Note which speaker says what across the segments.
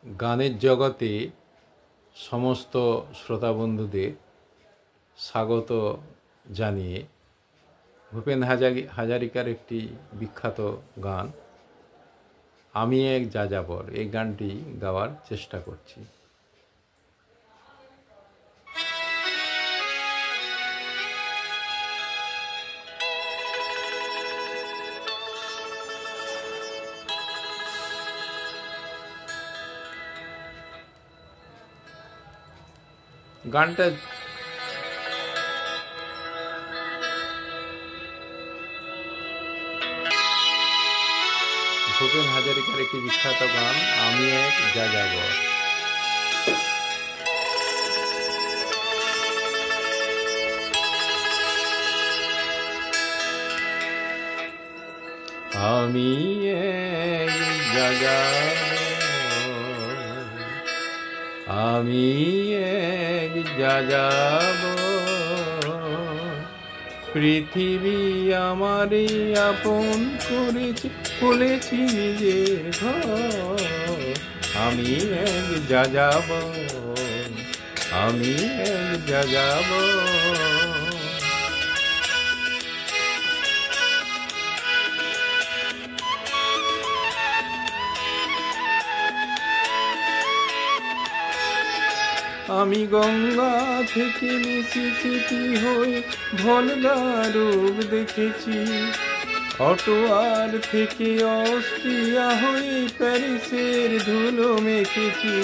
Speaker 1: গানের জগতে সমস্ত শ্রোতা বন্ধুদের স্বাগত জানিয়ে ভূপেন হাজারিকার একটি বিখ্যাত গান আমি এক যাযাবর এই গানটি গাওয়ার চেষ্টা করছি। গানটা ভূপেন হাজারিকার একটি বিখ্যাত গান আমি এক যাযাবর। আমি এক যাযাবর, আমি এক যাযাবর, পৃথিবী আমারই আপন করেছি, বলেছি নিজের ঘর। আমি এক যাযাবর, আমি এক যাযাবর। আমি গঙ্গা থেকে মিসিসিপি হয়ে ভলগা রূপ দেখেছি, অটোয়ার থেকে অস্ট্রিয়া হয়ে প্যারিসের ধুলো মেখেছি।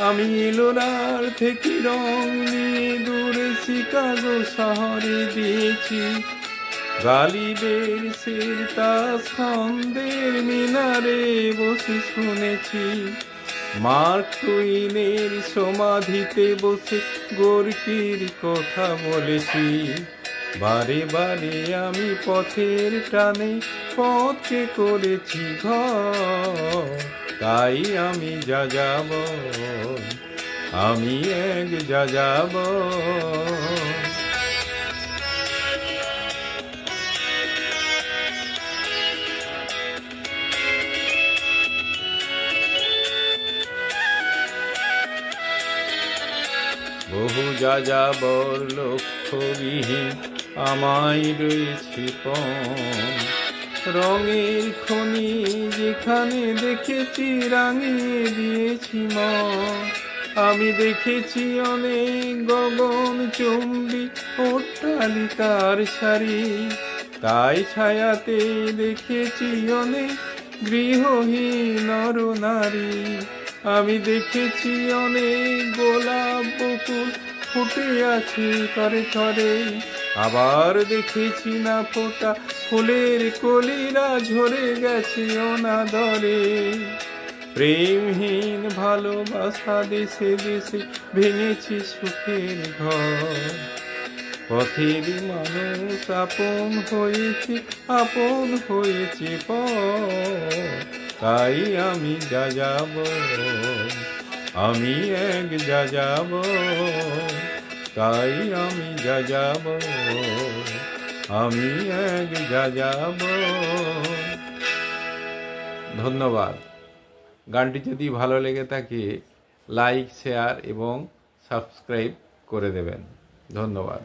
Speaker 1: আমি এলোরার থেকে রং নিয়ে দূরে শিকাগো শহরে দিয়েছি। গালিবের সের তাস খন্দের মিনারে বসে শুনেছি। মার্ক টুইনের সমাধিতে বসে গোর্কির কথা বলেছি। বারে বারে আমি পথের টানে পথকে করেছি ঘর। তাই আমি যাযাবর, আমি এক যাযাবর। বহু যাযাবর লক্ষ্যবিহীন আমায় রয়েছে পণ। রঙের খনি যেখানে দেখেছি রাঙিয়ে দিয়েছি মন। আমি দেখেছি অনেক গগন চুম্বি অট্টালিকার সারি, তাই ছায়াতে দেখেছি অনেক গৃহহীন নর নারী। আমি দেখেছি অনেক গোলাপ বকুল ফুটে আছে তরে তরে, আবার দেখেছি না ফোটা ফুলের কলিরা ঝরে গেছে অনাদরে। প্রেমহীন ভালোবাসা দেশে দেশে ভেঙেছি সুখের ঘর। পথের মানুষ আপন হয়েছে পর। তাই আমি যাযাবর, আমি এক যাযাবর। তাই আমি যাযাবর, আমি এক যাযাবর। ধন্যবাদ। গানটি যদি ভালো লেগে থাকে লাইক, শেয়ার এবং সাবস্ক্রাইব করে দেবেন। ধন্যবাদ।